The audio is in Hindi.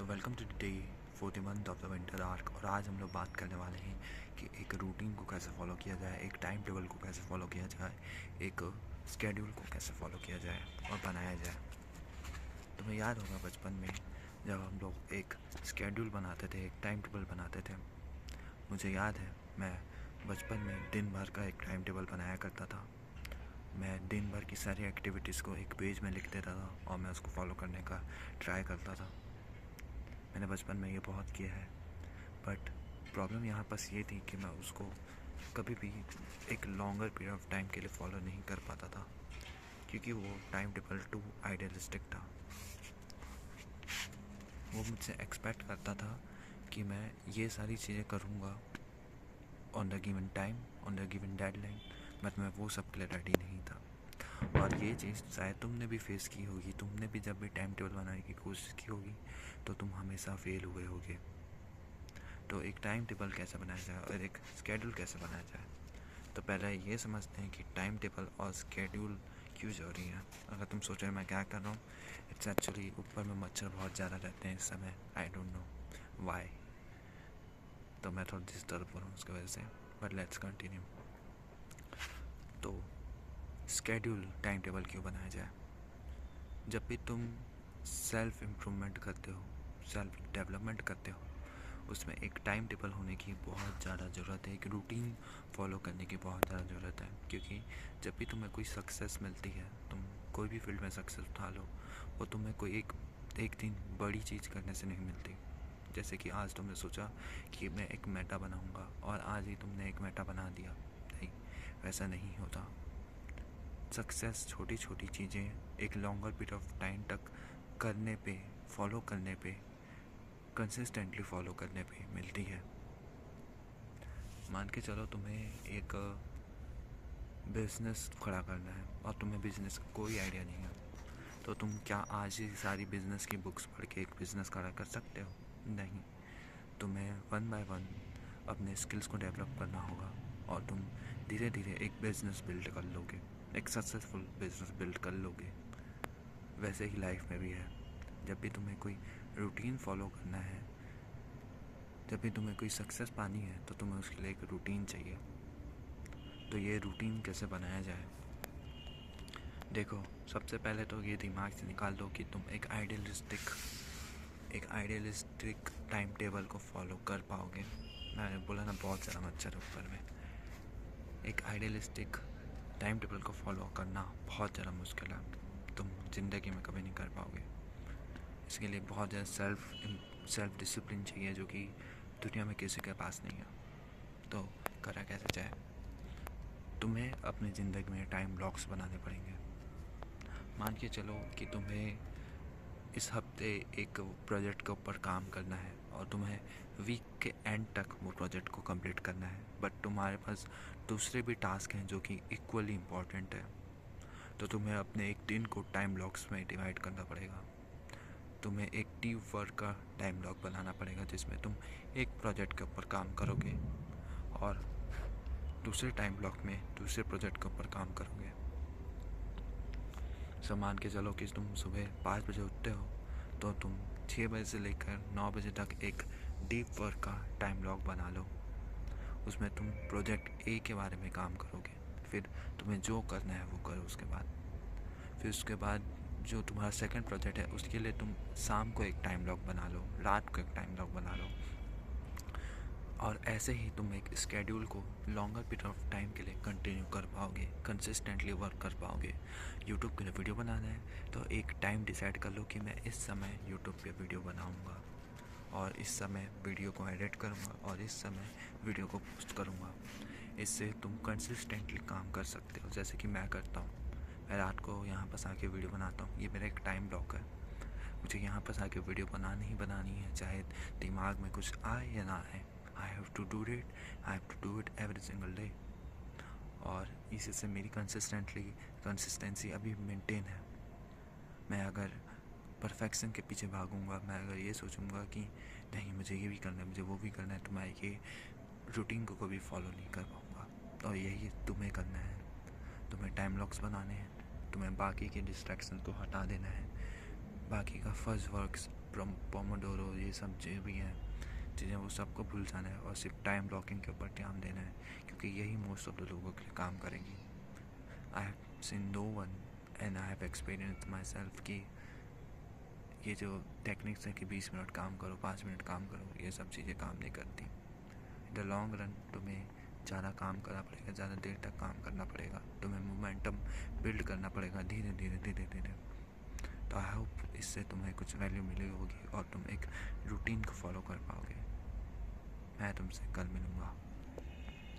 Welcome to day 41 of the winter arc. और आज हम लोग बात करने वाले हैं कि एक रूटीन को कैसे फॉलो किया जाए, एक टाइम टेबल को कैसे फॉलो किया जाए, एक स्केड्यूल को कैसे फॉलो किया जाए और बनाया जाए। तुम्हें याद होगा बचपन में जब हम लोग एक स्केड्यूल बनाते थे, एक टाइम टेबल बनाते थे। मुझे याद है मैं बचपन में दिन भर का एक टाइम टेबल बनाया करता था। मैं दिन भर की सारी एक्टिविटीज़ को एक पेज में लिख देता था और मैं उसको फॉलो करने का ट्राई करता था। मैंने बचपन में ये बहुत किया है, बट प्रॉब्लम यहाँ पास ये थी कि मैं उसको कभी भी एक लॉन्गर पीरियड ऑफ टाइम के लिए फॉलो नहीं कर पाता था, क्योंकि वो टाइम टेबल टू आइडियलिस्टिक था। वो मुझसे एक्सपेक्ट करता था कि मैं ये सारी चीज़ें करूँगा on the given time, on the given deadline, but मैं वो सब के लिए रेडी नहीं था। और ये चीज़ शायद तुमने भी फेस की होगी। तुमने भी जब भी टाइम टेबल बनाने की कोशिश की होगी तो तुम हमेशा फेल हुए होगे। तो एक टाइम टेबल कैसे बनाया जाए और एक स्केड्यूल कैसे बनाया जाए, तो पहले ये समझते हैं कि टाइम टेबल और स्केड्यूल क्यों ज़रूरी है। अगर तुम सोच रहे हो मैं क्या कर रहा हूँ, इट्स एक्चुअली ऊपर में मच्छर बहुत ज़्यादा रहते हैं इस समय। आई डोंट नो वाई, तो मैं थोड़ा डिस्टर्ब हो रहा हूँ उसकी वजह से, बट लेट्स कंटिन्यू। तो स्केड्यूल, टाइम टेबल क्यों बनाया जाए। जब भी तुम सेल्फ इम्प्रूवमेंट करते हो, सेल्फ डेवलपमेंट करते हो, उसमें एक टाइम टेबल होने की बहुत ज़्यादा ज़रूरत है, एक रूटीन फॉलो करने की बहुत ज़्यादा ज़रूरत है। क्योंकि जब भी तुम्हें कोई सक्सेस मिलती है, तुम कोई भी फील्ड में सक्सेस उठा लो, वो तुम्हें कोई एक दिन बड़ी चीज़ करने से नहीं मिलती। जैसे कि आज तुमने सोचा कि मैं एक मेटा बनाऊंगा और आज ही तुमने एक मेटा बना दिया, नहीं, वैसा नहीं होता। सक्सेस छोटी छोटी चीज़ें एक लॉन्गर पीरियड ऑफ टाइम तक करने पे, फॉलो करने पे, कंसिस्टेंटली फॉलो करने पे मिलती है। मान के चलो तुम्हें एक बिज़नेस खड़ा करना है और तुम्हें बिज़नेस का कोई आइडिया नहीं है, तो तुम क्या आज ही सारी बिज़नेस की बुक्स पढ़ के एक बिज़नेस खड़ा कर सकते हो? नहीं। तुम्हें वन बाय वन अपने स्किल्स को डेवलप करना होगा और तुम धीरे धीरे एक बिज़नेस बिल्ड कर लोगे, एक सक्सेसफुल बिज़नेस बिल्ड कर लोगे। वैसे ही लाइफ में भी है। जब भी तुम्हें कोई रूटीन फॉलो करना है, जब भी तुम्हें कोई सक्सेस पानी है, तो तुम्हें उसके लिए एक रूटीन चाहिए। तो ये रूटीन कैसे बनाया जाए? देखो, सबसे पहले तो ये दिमाग से निकाल दो कि तुम एक आइडियलिस्टिक टाइम टेबल को फॉलो कर पाओगे। मैंने बोला ना, बहुत ज़्यादा मच्छर है ऊपर में। एक आइडियलिस्टिक टाइम टेबल को फॉलो करना बहुत ज़्यादा मुश्किल है, तुम ज़िंदगी में कभी नहीं कर पाओगे। इसके लिए बहुत ज़्यादा सेल्फ डिसिप्लिन चाहिए, जो कि दुनिया में किसी के पास नहीं है। तो करा कैसे जाए? तुम्हें अपनी ज़िंदगी में टाइम ब्लॉक्स बनाने पड़ेंगे। मान के चलो कि तुम्हें इस हफ्ते एक प्रोजेक्ट के ऊपर काम करना है और तुम्हें वीक के एंड तक वो प्रोजेक्ट को कंप्लीट करना है, बट तुम्हारे पास दूसरे भी टास्क हैं जो कि इक्वली इम्पॉर्टेंट है। तो तुम्हें अपने एक दिन को टाइम ब्लॉक्स में डिवाइड करना पड़ेगा। तुम्हें एक टीम वर्क का टाइम ब्लॉक बनाना पड़ेगा, जिसमें तुम एक प्रोजेक्ट के ऊपर काम करोगे और दूसरे टाइम ब्लॉक में दूसरे प्रोजेक्ट के ऊपर काम करोगे। सो मान के चलो कि तुम सुबह 5 बजे उठते हो, तो तुम 6 बजे से लेकर 9 बजे तक एक डीप वर्क का टाइम ब्लॉक बना लो। उसमें तुम प्रोजेक्ट ए के बारे में काम करोगे, फिर तुम्हें जो करना है वो करो। फिर उसके बाद जो तुम्हारा सेकंड प्रोजेक्ट है, उसके लिए तुम शाम को एक टाइम ब्लॉक बना लो, रात को एक टाइम ब्लॉक बना लो। और ऐसे ही तुम एक स्केड्यूल को लॉन्गर पीरियड ऑफ टाइम के लिए कंटिन्यू कर पाओगे, कंसिस्टेंटली वर्क कर पाओगे। यूट्यूब के लिए वीडियो बनाना है तो एक टाइम डिसाइड कर लो कि मैं इस समय यूट्यूब पे वीडियो बनाऊंगा और इस समय वीडियो को एडिट करूंगा और इस समय वीडियो को पोस्ट करूंगा। इससे तुम कंसिस्टेंटली काम कर सकते हो, जैसे कि मैं करता हूँ। मैं रात को यहाँ पर आके वीडियो बनाता हूँ, ये मेरा एक टाइम ब्लॉक है। मुझे यहाँ पर आके वीडियो बनानी ही बनानी है, चाहे दिमाग में कुछ आए या ना आए। I have to do it every single day। और इसी से मेरी कंसिस्टेंसी अभी मेंटेन है। मैं अगर परफेक्शन के पीछे भागूंगा, मैं अगर ये सोचूंगा कि नहीं मुझे ये भी करना है, मुझे वो भी करना है, तो मैं ये रूटीन को कभी फॉलो नहीं कर पाऊँगा। और यही तुम्हें करना है। तुम्हें टाइम ब्लॉक्स बनाने हैं, तुम्हें बाकी के डिस्ट्रैक्शन को हटा देना है। बाकी का फर्स्ट वर्क्स, पोमोडोरो, ये सब जो भी हैं चीज़ें वो सबको भूल जाना है और सिर्फ टाइम ब्लॉकिंग के ऊपर ध्यान देना है, क्योंकि यही मोस्ट ऑफ द लोगों के लिए काम करेगी। I have seen no one and I have experience myself कि ये जो टेक्निक्स है कि 20 मिनट काम करो, 5 मिनट काम करो, ये सब चीज़ें काम नहीं करती। इन द लॉन्ग रन तुम्हें ज़्यादा काम करना पड़ेगा, ज़्यादा देर तक काम करना पड़ेगा, तुम्हें मोमेंटम बिल्ड करना पड़ेगा धीरे धीरे धीरे धीरे। तो आई होप इससे तुम्हें कुछ वैल्यू मिली होगी और तुम एक रूटीन को फॉलो कर पाओगे। मैं तुमसे कल मिलूँगा।